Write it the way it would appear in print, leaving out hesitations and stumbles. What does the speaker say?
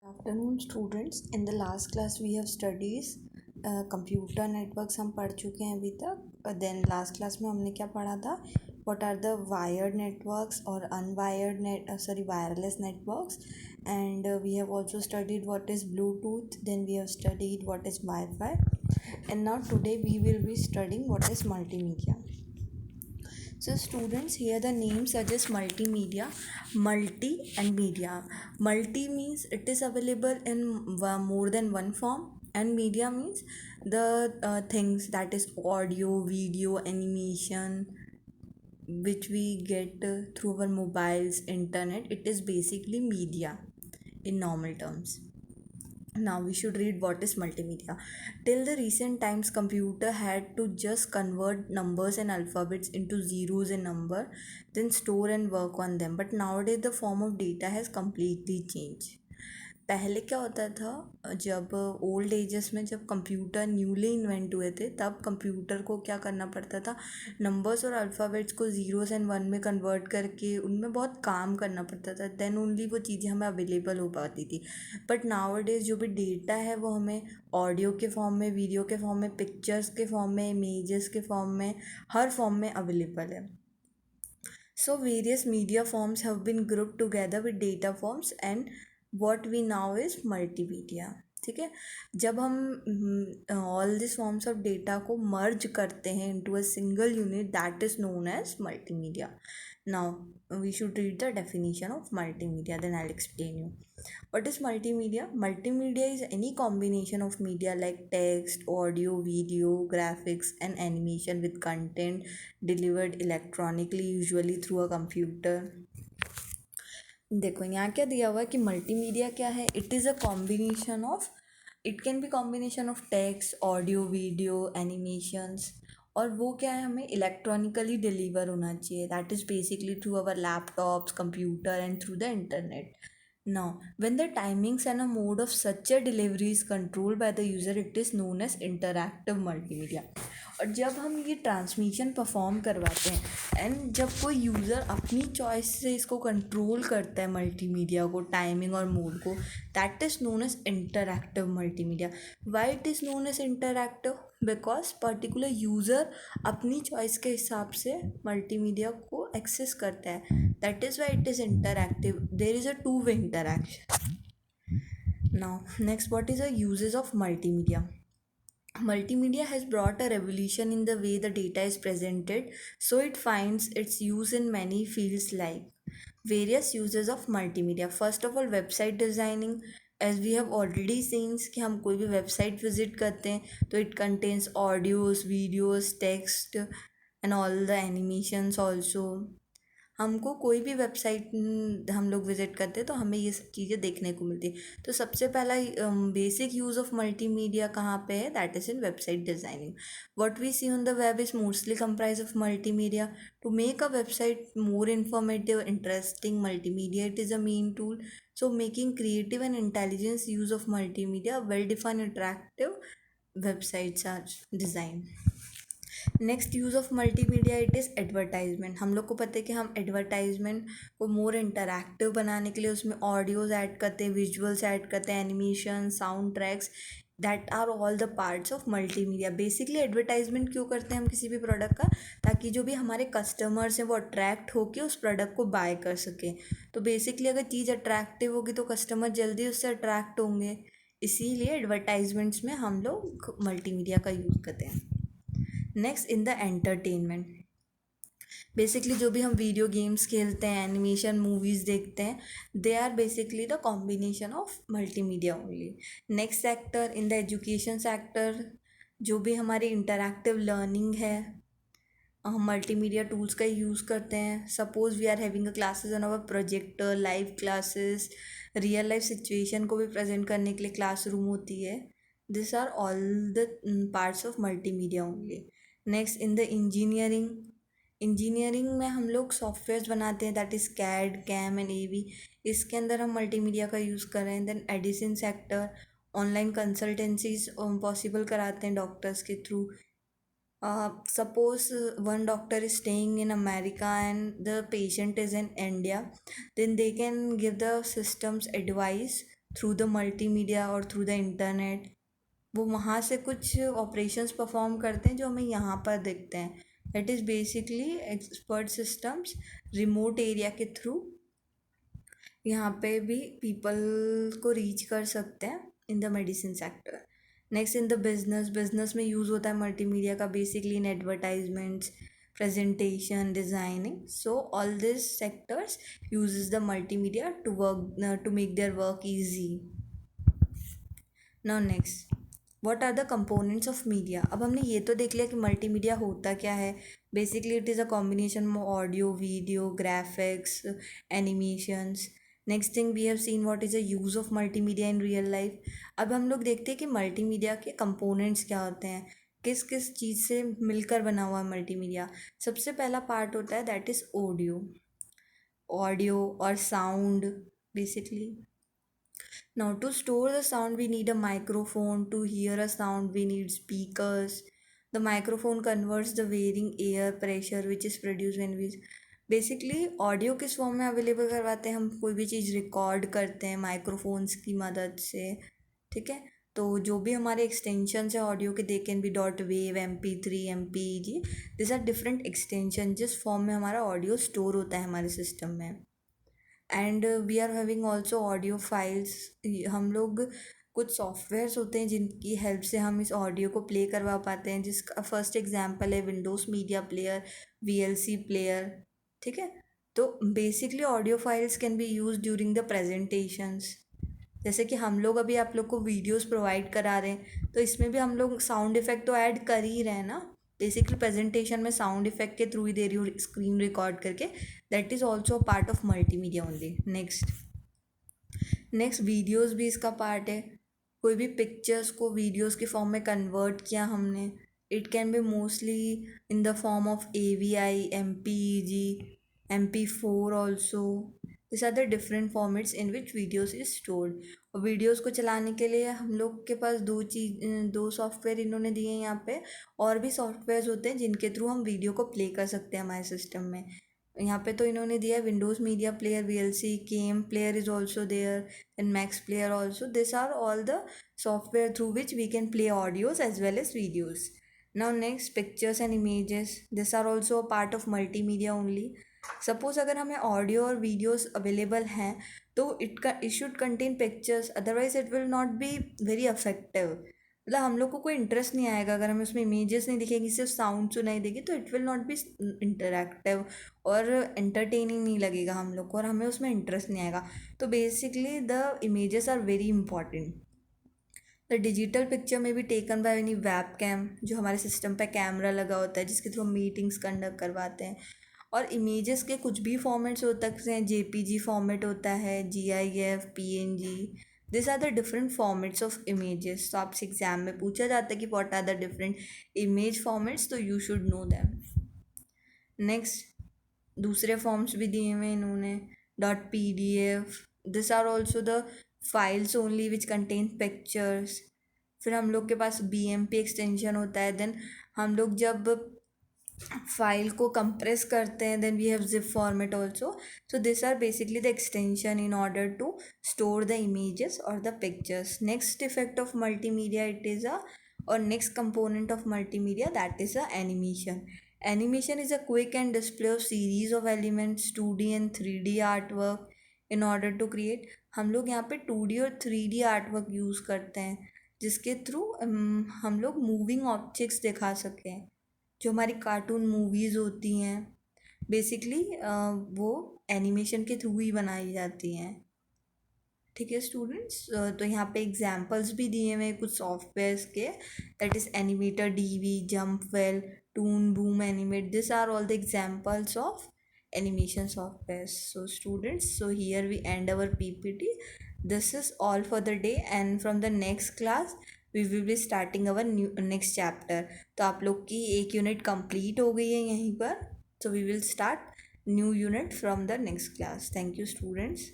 Afternoon students, in the last class we have studies computer networks हम पढ़ चुके हैं अभी तक. देन लास्ट क्लास में हमने क्या पढ़ा था? What are the wired networks और unwired wireless networks. And we have also studied what is Bluetooth. Then we have studied what is wifi. And now today we will be studying what is multimedia. So students, here the name suggests multimedia, multi and media. Multi means it is available in more than one form, and media means the things that is audio, video, animation, which we get through our mobiles, internet. It is basically media in normal terms. Now we should read what is multimedia. Till the recent times, computer had to just convert numbers and alphabets into zeros and number, then store and work on them. But nowadays the form of data has completely changed. पहले क्या होता था, जब old edges में जब computer newly invent हुए थे तब कंप्यूटर को क्या करना पड़ता था, नंबर्स और अल्फ़ाबेट्स को ज़ीरोज़ एंड वन में कन्वर्ट करके उनमें बहुत काम करना पड़ता था. देन ओनली वो चीज़ें हमें अवेलेबल हो पाती थी. बट नाउअडेज जो भी डेटा है वो हमें ऑडियो के फॉर्म में, वीडियो के फॉर्म में, पिक्चर्स के फॉर्म में, इमेजेस के फॉर्म में, हर फॉर्म में अवेलेबल है. So various media forms have been grouped together with data forms, and what we now is multimedia. ठीक है. जब हम all this forms of data को मर्ज करते हैं into a single unit, that is known as multimedia. Now we should read the definition of multimedia, then I will explain you. What is multimedia? Multimedia is any combination of media like text, audio, video, graphics, and animation with content delivered electronically, usually through a computer. देखो यहाँ क्या दिया हुआ है कि multimedia क्या है. It is a combination of, it can B combination of text, audio, video, animations, और वो क्या है, हमें इलेक्ट्रॉनिकली डिलीवर होना चाहिए. That is basically through our laptops, computer and through the internet. Now, when the timings and a mode of such a delivery is controlled by the user, it is known as interactive multimedia. और जब हम ये transmission perform करवाते हैं and जब कोई user अपनी choice से इसको कंट्रोल करता है मल्टीमीडिया को, टाइमिंग और मोड को, that is known as interactive multimedia. Why it is known as interactive? Because particular user अपनी चॉइस के हिसाब से मल्टीमीडिया को एक्सेस करता है. That is why it is interactive. There is a two way interaction. Now next, what is the uses of multimedia? Multimedia has brought a revolution in the way the data is presented, so it finds its use in many fields like various uses of multimedia. First of all, website designing. As we have already seen कि हम कोई भी website visit करते हैं तो it contains audios, videos, text and all the animations also. हमको कोई भी वेबसाइट हम लोग विज़िट करते हैं तो हमें ये सब चीज़ें देखने को मिलती है. तो सबसे पहला बेसिक यूज़ ऑफ मल्टीमीडिया कहाँ पे है? That is in website designing. What we see on the web is mostly comprise of multimedia. To make a website more informative, interesting, multimedia it is a main tool. So making creative and intelligence use of multimedia, well-defined interactive websites are designed. Next use of multimedia, it is advertisement. हम लोग को पता है कि हम advertisement को मोर interactive बनाने के लिए उसमें ऑडियोज़ ऐड करते हैं, विजुअल्स ऐड करते हैं, animation, sound tracks, that are all the parts of multimedia. Basically advertisement क्यों करते हैं हम किसी भी प्रोडक्ट का? ताकि जो भी हमारे कस्टमर्स हैं वो अट्रैक्ट होकर उस प्रोडक्ट को बाय कर सकें. तो बेसिकली अगर चीज़ अट्रैक्टिव होगी तो कस्टमर जल्दी उससे अट्रैक्ट होंगे. इसीलिए एडवर्टाइजमेंट्स में हम लोग मल्टीमीडिया का यूज़ करते हैं. Next, in the entertainment. Basically जो भी हम वीडियो गेम्स खेलते हैं, एनिमेशन मूवीज़ देखते हैं, they are basically the combination of multimedia only. Next sector, in the education sector, जो भी हमारी इंटरैक्टिव लर्निंग है हम मल्टीमीडिया टूल्स का यूज़ करते हैं. Suppose we are having a classes on our projector, live classes, real life situation को भी प्रेजेंट करने के लिए क्लासरूम होती है. This are all the parts of multimedia only. Next, in the engineering. Engineering में हम लोग सॉफ्टवेयर बनाते हैं, that is CAD, CAM and AV. इसके अंदर हम मल्टीमीडिया का यूज़ कर रहे हैं. Then education sector, online consultancies possible कराते हैं डॉक्टर्स के through. Suppose one doctor is staying in America and the patient is in India, then they can give the systems advice through the multimedia और through the internet. वो वहाँ से कुछ operations perform करते हैं जो हमें यहाँ पर दिखते हैं। That is basically expert systems remote area के थ्रू यहाँ पे भी पीपल को रीच कर सकते हैं in the medicine sector. Next in the business में यूज़ होता है मल्टीमीडिया का basically in advertisements, presentation, designing. So all these sectors uses the multimedia to work to make their work easy. Now next, what are the components of media? अब हमने ये तो देख लिया कि मल्टीमीडिया होता क्या है। Basically it is a combination of audio, video, graphics, animations. Next thing we have seen what is the use of multimedia in real life. अब हम लोग देखते हैं कि मल्टीमीडिया के कंपोनेंट्स क्या होते हैं, किस किस चीज़ से मिलकर बना हुआ है मल्टीमीडिया। सबसे पहला पार्ट होता है दैट इज़ ऑडियो। ऑडियो और sound basically. Now, to store the sound, we need a microphone. To hear a sound, we need speakers. The microphone converts the varying air pressure which is produced when we basically audio किस form में available करवाते हैं, हम कोई भी चीज़ record करते हैं microphones की मदद से। ठीक है, तो जो भी हमारे एक्सटेंशन है ऑडियो के, they can be dot wave, MP3, MPEG, this are different extension जिस फॉर्म में हमारा ऑडियो स्टोर होता है हमारे सिस्टम में। And we are having also audio files. हम लोग कुछ सॉफ्टवेयर्स होते हैं जिनकी हेल्प से हम इस ऑडियो को प्ले करवा पाते हैं, जिसका फर्स्ट एग्जांपल है Windows media player, VLC player. ठीक है, तो basically audio files can be use during the presentations. जैसे कि हम लोग अभी आप लोग को वीडियोस प्रोवाइड करा रहे हैं, तो इसमें भी हम लोग साउंड इफ़ेक्ट तो ऐड कर ही रहे हैं ना। बेसिकली प्रेजेंटेशन में साउंड इफेक्ट के थ्रू ही दे रही हूँ स्क्रीन रिकॉर्ड करके। That is also a part of multimedia only. Next videos भी इसका पार्ट है। कोई भी पिक्चर्स को वीडियोस के फॉर्म में कन्वर्ट किया हमने, it can be mostly in the form of AVI, MPEG, MP4 also. This are the different formats in which videos is stored. और वीडियोस को चलाने के लिए हम लोग के पास दो सॉफ्टवेयर इन्होंने दिए हैं यहाँ पे। और भी सॉफ्टवेयर्स होते हैं जिनके थ्रू हम वीडियो को प्ले कर सकते हैं हमारे सिस्टम में। यहाँ पे तो इन्होंने दिया है Windows media player, VLC, KM player is also there, and Max player also. This are all the software through which we can play audios as well as videos. Now next, pictures and images. These are also a part of multimedia only. Suppose अगर हमें audio और videos available हैं तो it should contain pictures, otherwise it will not be very affective. मतलब हम लोग को कोई इंटरेस्ट नहीं आएगा अगर हमें उसमें इमेजेस नहीं दिखेगी, सिर्फ साउंड सुनाई देगी, तो it will not be interactive और एंटरटेनिंग नहीं लगेगा हम लोग को, और हमें उसमें इंटरेस्ट नहीं आएगा। तो basically the images are very important. The digital picture में भी taken by any webcam, जो हमारे सिस्टम पे कैमरा लगा होता है जिसके थ्रू हम मीटिंग्स कंडक्ट करवाते हैं। और इमेजेस के कुछ भी फॉर्मेट्स हो सकते हैं, JPG फॉर्मेट होता है, GIF, PNG। This are the different formats of images. तो आपसे एग्जाम में पूछा जाता है कि what are the different image formats, तो you should know them. Next, दूसरे फॉर्म्स भी दिए हुए इन्होंने, .PDF। This are also the files only which contain pictures. फिर हम लोग के पास BMP एक्सटेंशन होता है। देन हम लोग जब फाइल को कंप्रेस करते हैं, then we have zip format also. So this are basically the extension in order to store the images और the pictures. Next effect of multimedia it is a, और next component of multimedia, that is a animation. Animation is a quick and display of series of elements, 2D and 3D artwork in order to create। हम लोग यहाँ पे 2D और 3D artwork use करते हैं जिसके through हम लोग मूविंग ऑब्जेक्ट्स दिखा सकें। जो हमारी कार्टून मूवीज़ होती हैं बेसिकली वो एनिमेशन के थ्रू ही बनाई जाती हैं। ठीक है स्टूडेंट्स, तो यहाँ पे एग्जांपल्स भी दिए हुए हैं कुछ सॉफ्टवेयर्स के, दैट इज़ एनिमेटर DV, जंपवेल, Toon Boom Animate. This are all the examples of animation softwares. So students, so here we end our PPT. This is all for the day, and from the next class we will be starting our new next chapter. तो आप लोग की एक unit complete हो गई है यहीं पर, so we will start new unit from the next class. Thank you students.